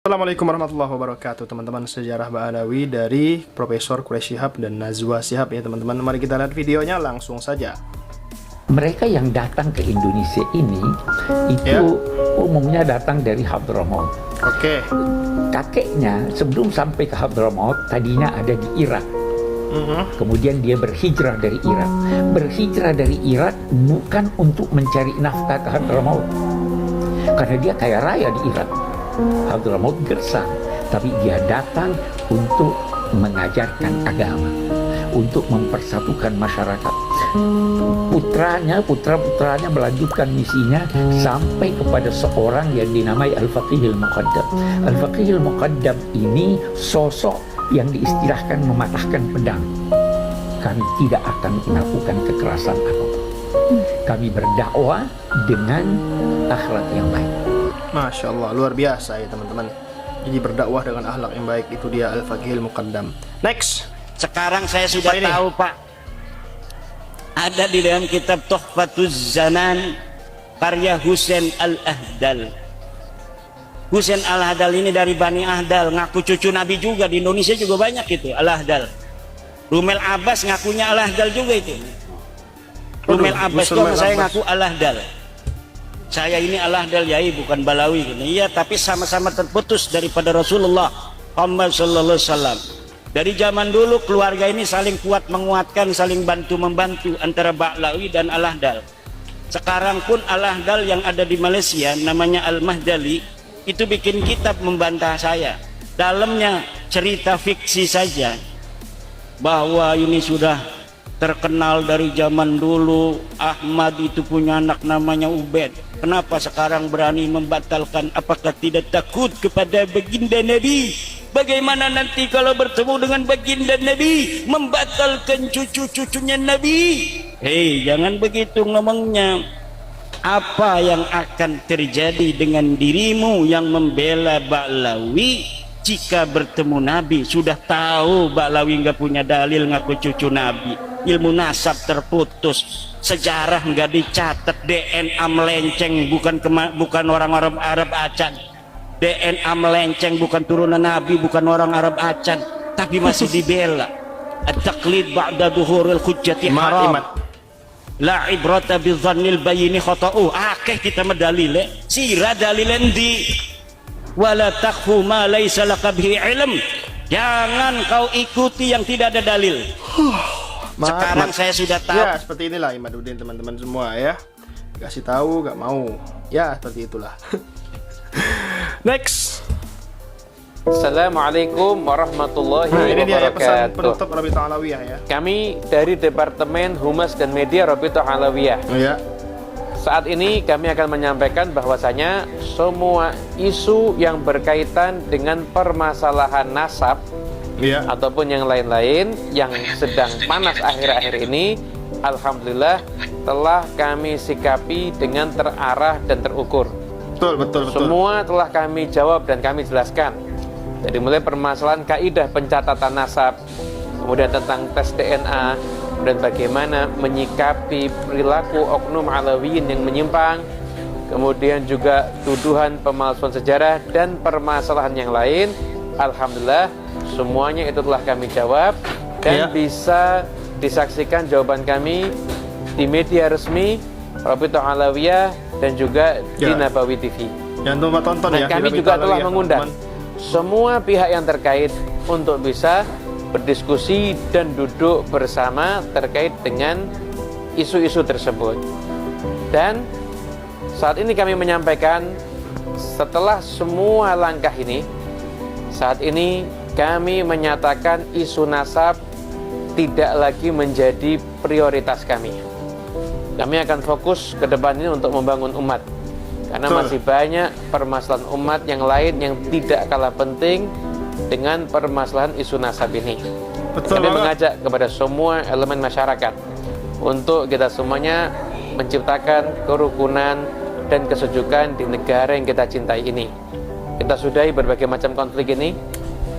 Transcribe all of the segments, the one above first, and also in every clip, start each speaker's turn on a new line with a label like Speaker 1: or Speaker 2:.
Speaker 1: Assalamualaikum warahmatullahi wabarakatuh, teman-teman. Sejarah Ba'alawi dari Profesor Quraish Shihab dan Nazwa Shihab ya teman-teman. Mari kita lihat videonya langsung saja.
Speaker 2: Mereka yang datang ke Indonesia ini itu umumnya datang dari Hadramaut.
Speaker 1: Oke.
Speaker 2: Kakeknya sebelum sampai ke Hadramaut tadinya ada di Irak. Kemudian dia berhijrah dari Irak. Berhijrah dari Irak bukan untuk mencari nafkah ke Hadramaut, karena dia kaya raya di Irak. Hadramaut gersang, tapi dia datang untuk mengajarkan agama, untuk mempersatukan masyarakat. Putra-putranya melanjutkan misinya sampai kepada seorang yang dinamai Al-Faqihil Muqaddam. Al-Faqihil Muqaddam ini sosok yang diistilahkan mematahkan pedang. Kami tidak akan melakukan kekerasan apapun. Kami berdakwah dengan akhlak yang baik.
Speaker 1: Masya Allah, luar biasa ya teman-teman. Jadi berdakwah dengan akhlak yang baik, itu dia Al-Faqihil Muqaddam. Next.
Speaker 3: Sekarang saya sudah tahu Pak, ada di dalam kitab Tuhfatuz Zanan karya Husain Al-Ahdal. Husain Al-Ahdal ini dari Bani Ahdal, ngaku cucu Nabi juga. Di Indonesia juga banyak itu Al-Ahdal. Rumel Abbas ngakunya Al-Ahdal juga itu. Rumel Abbas itu saya ngaku Al-Ahdal. Saya ini Al-Ahdal yai, bukan Balawi. Iya, tapi sama-sama terputus daripada Rasulullah Muhammad sallallahu alaihi wasallam. Dari zaman dulu keluarga ini saling kuat menguatkan, saling bantu-membantu antara Ba'lawi dan Al-Ahdal. Sekarang pun Al-Ahdal yang ada di Malaysia namanya Al-Mahdali itu bikin kitab membantah saya. Dalamnya cerita fiksi saja bahwa ini sudah terkenal dari zaman dulu. Ahmad itu punya anak namanya Ubaid. Kenapa sekarang berani membatalkan? Apakah tidak takut kepada baginda Nabi? Bagaimana nanti kalau bertemu dengan baginda Nabi, membatalkan cucu-cucunya Nabi? Hei, jangan begitu ngomongnya. Apa yang akan terjadi dengan dirimu yang membela Ba'lawi jika bertemu Nabi? Sudah tahu Ba'lawi nggak punya dalil ngaku cucu Nabi. Ilmu nasab terputus, sejarah nggak dicatat, DNA melenceng, bukan orang Arab Acan. DNA melenceng, bukan turunan Nabi, bukan orang Arab Acan, tapi masih dibela. At-taqlid ba'da dhuhuril hujjati haram. La ibrata bi dhannil bayini khata'u. Akeh kita medalile, sira dalilendi. Wala takhfu ma laysa laka bihi ilm. Jangan kau ikuti yang tidak ada dalil. Sekarang saya sudah tahu.
Speaker 1: Ya, seperti inilah Imaduddin teman-teman semua ya. Kasih tahu gak mau. Ya, seperti itulah. Next.
Speaker 4: Assalamualaikum warahmatullahi wabarakatuh.
Speaker 1: Ini dia ya pesan penutup Rabithah Alawiyah ya.
Speaker 4: Kami dari Departemen Humas dan Media Rabithah Alawiyah.
Speaker 1: Oh ya.
Speaker 4: Saat ini kami akan menyampaikan bahwasanya semua isu yang berkaitan dengan permasalahan nasab ataupun yang lain-lain yang sedang panas akhir-akhir ini, alhamdulillah telah kami sikapi dengan terarah dan terukur. Betul. Semua telah kami jawab dan kami jelaskan. Jadi mulai permasalahan kaidah pencatatan nasab, kemudian tentang tes DNA, dan bagaimana menyikapi perilaku oknum Alawiyin yang menyimpang, kemudian juga tuduhan pemalsuan sejarah dan permasalahan yang lain. Alhamdulillah semuanya itu telah kami jawab dan bisa disaksikan jawaban kami di media resmi Rabithah Alawiyah dan juga di Nabawi TV.
Speaker 1: Jangan lupa tonton
Speaker 4: dan kami juga telah mengundang semua pihak yang terkait untuk bisa berdiskusi dan duduk bersama terkait dengan isu-isu tersebut. Dan saat ini kami menyampaikan, setelah semua langkah ini, saat ini kami menyatakan isu nasab tidak lagi menjadi prioritas kami. Kami akan fokus ke depan ini untuk membangun umat, karena masih banyak permasalahan umat yang lain yang tidak kalah penting dengan permasalahan isu nasab ini. Kami mengajak kepada semua elemen masyarakat untuk kita semuanya menciptakan kerukunan dan kesejukan di negara yang kita cintai ini. Kita sudahi berbagai macam konflik ini,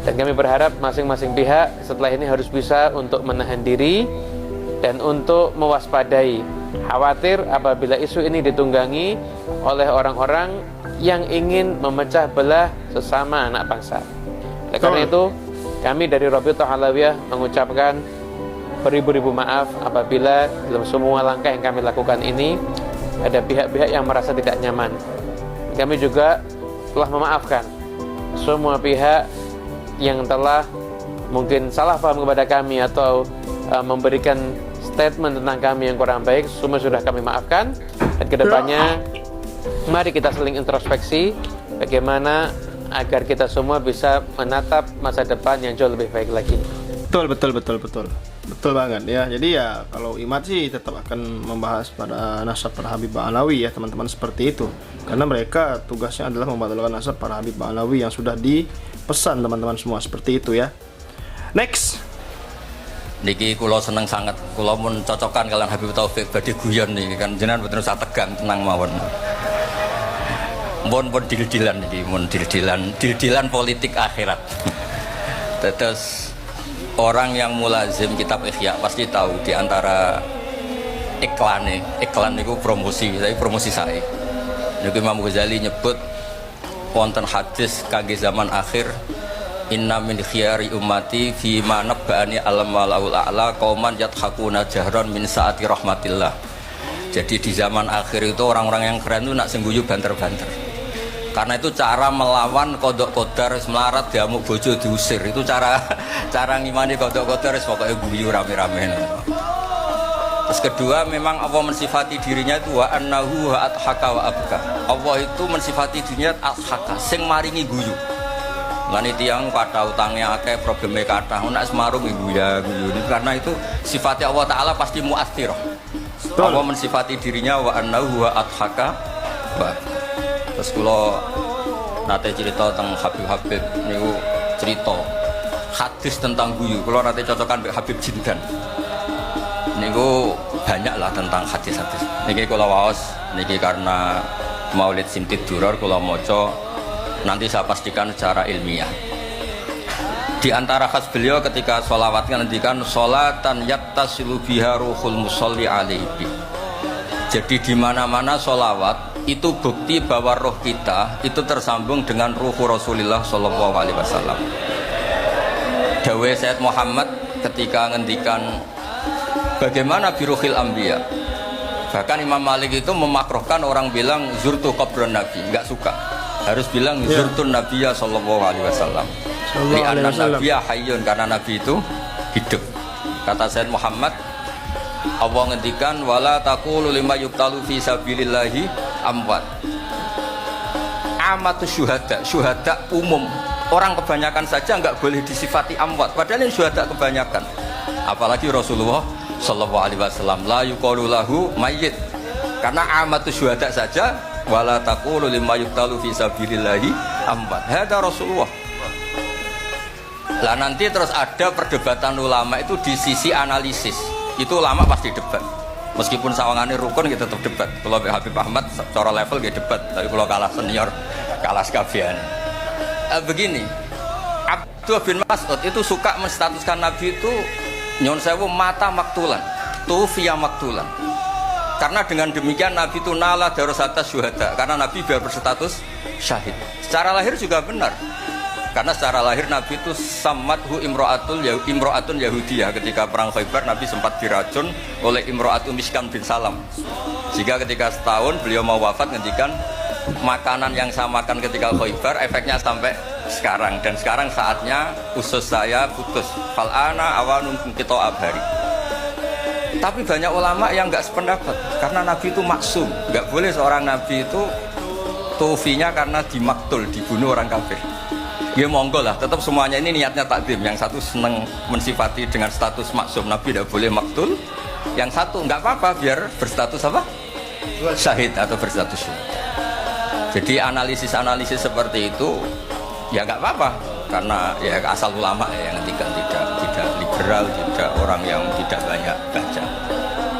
Speaker 4: dan kami berharap masing-masing pihak setelah ini harus bisa untuk menahan diri dan untuk mewaspadai khawatir apabila isu ini ditunggangi oleh orang-orang yang ingin memecah belah sesama anak bangsa. Oleh karena itu, kami dari Rabithah Alawiyah mengucapkan beribu-ribu maaf apabila dalam semua langkah yang kami lakukan ini ada pihak-pihak yang merasa tidak nyaman. Kami juga telah memaafkan semua pihak yang telah mungkin salah paham kepada kami atau memberikan statement tentang kami yang kurang baik. Semua sudah kami maafkan, dan kedepannya mari kita saling introspeksi bagaimana agar kita semua bisa menatap masa depan yang jauh lebih baik lagi.
Speaker 1: Betul banget ya. Jadi ya kalau IMAT sih tetap akan membahas pada nasab para Habib Ba'alawi ya teman-teman, seperti itu. Karena mereka tugasnya adalah membatalkan nasab para Habib Ba'alawi yang sudah dipesan teman-teman semua, seperti itu ya. Next.
Speaker 5: Niki kula seneng sangat, kula mun cocokan kalian Habib Taufik badhe guyon niki kan jenengan mboten usah tegang, tenang mawon. Mun dil-dilan niki, mun dil-dilan politik akhirat. Terus orang yang mulazim kitab Ihya pasti tahu di antara iklan niku promosi, tapi promosi saya. Niku Imam Ghazali nyebut wonten hadis kangge zaman akhir, inna min khiyari ummati fi ma nabba'ani alam walaul a'la qauman yathakuna jahran min saati rahmatillah. Jadi di zaman akhir itu orang-orang yang keren itu nak sengguyu banter-banter. Karena itu cara melawan kodok kodar, melarat diamuk bojo diusir. Itu cara ngimani kodok kodar, pokoknya guyu rame-rame. Terus kedua, memang Allah mensifati dirinya itu wa annahu wa adhaka wa abka. Allah itu mensifati dirinya adhaka, sing maringi guyu. Lan tiyang kata utangnya akeh, probleme kathah, nek semarung guyu. Karena itu sifatnya Allah Taala pasti mu'athirah. Allah mensifati dirinya wa annahu wa adhaka wa. Terus kula nate cerita tentang Habib niku cerita hadis tentang guyu. Kula nate cocokan mbek Habib Jindan. Niku banyak lah tentang hadis-hadis. Niki kula waos niki karena Maulid Simtid Duror kula maca, nanti saya pastikan secara ilmiah. Di antara khas beliau ketika sholawat ngendikan sholatan yattasilu biha ruhul musolli alaihi. Jadi di mana-mana sholawat itu bukti bahwa roh kita itu tersambung dengan ruh Rasulullah Shallallahu Alaihi Wasallam. Dawe Sayyid Muhammad ketika ngendikan bagaimana biruhil anbiya. Bahkan Imam Malik itu memakruhkan orang bilang zurtu qabran Nabi, nggak suka. Harus bilang zurtun Nabiyya Shallallahu Alaihi Wasallam. Li'anna Nabiyya hayyun, karena Nabi itu hidup. Kata Sayyid Muhammad, Allah ngendikan wala taqulu lima yuqtalu fi sabilillahi amwat. Amatu syuhada umum. Orang kebanyakan saja enggak boleh disifati amwat, padahal ini syuhada kebanyakan. Apalagi Rasulullah sallallahu alaihi wasallam la yuqalu lahu mayyit. Karena amatu syuhada saja wala taqulu lima yuqtalu fi sabilillahi amwat. Hada Rasulullah. Lah nanti terus ada perdebatan ulama itu di sisi analisis. Itu ulama pasti debat. Meskipun sawangannya rukun kita tetap debat. Kalau Habib Ahmad secara level dia debat, tapi kalau kalah senior, kalah sekabian. Begini, Abdullah bin Mas'ud itu suka menstatuskan Nabi itu nyon sewu mata maktulan, tufiya maktulan. Karena dengan demikian Nabi itu nala darusatas syuhada, karena Nabi biar berstatus syahid. Secara lahir juga benar. Karena secara lahir Nabi itu samathu imro'atun Yahudiyah. Ketika perang Khaybar Nabi sempat diracun oleh Imro'atun Miskan bin Salam. Jika ketika setahun beliau mau wafat ngendikan makanan yang saya makan ketika Khaybar efeknya sampai sekarang, dan sekarang saatnya usus saya putus. Fal'ana awanun kita abhari. Tapi banyak ulama yang nggak sependapat karena Nabi itu maksum. Nggak boleh seorang Nabi itu tufinya karena dimaktul, dibunuh orang kafir. Ya monggo lah, tetap semuanya ini niatnya takdim. Yang satu senang mensifati dengan status maksum, Nabi tidak boleh maktul. Yang satu nggak apa-apa biar berstatus apa? Syahid atau berstatus syahid. Jadi analisis seperti itu ya nggak apa-apa, karena ya asal ulama ya, yang ketiga tidak liberal, tidak orang yang tidak banyak baca.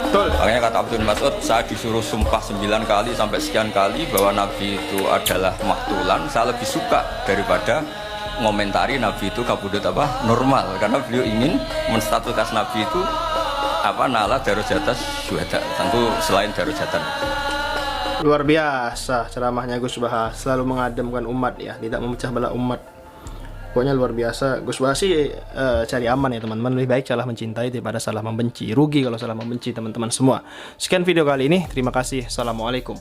Speaker 5: Betul. Makanya kata Abdul Mas'ud, saya disuruh sumpah 9 kali sampai sekian kali bahwa Nabi itu adalah maktulan, saya lebih suka daripada ngomentari Nabi itu kabudut apa normal, karena beliau ingin menstatuskan Nabi itu nala darajatan syuhada, tentu selain darajatan.
Speaker 1: Luar biasa ceramahnya Gus Baha, selalu mengademkan umat ya, tidak memecah belah umat. Pokoknya luar biasa. Gus Baha sih cari aman ya teman-teman, lebih baik salah mencintai daripada salah membenci. Rugi kalau salah membenci teman-teman semua. Sekian video kali ini, terima kasih. Assalamualaikum.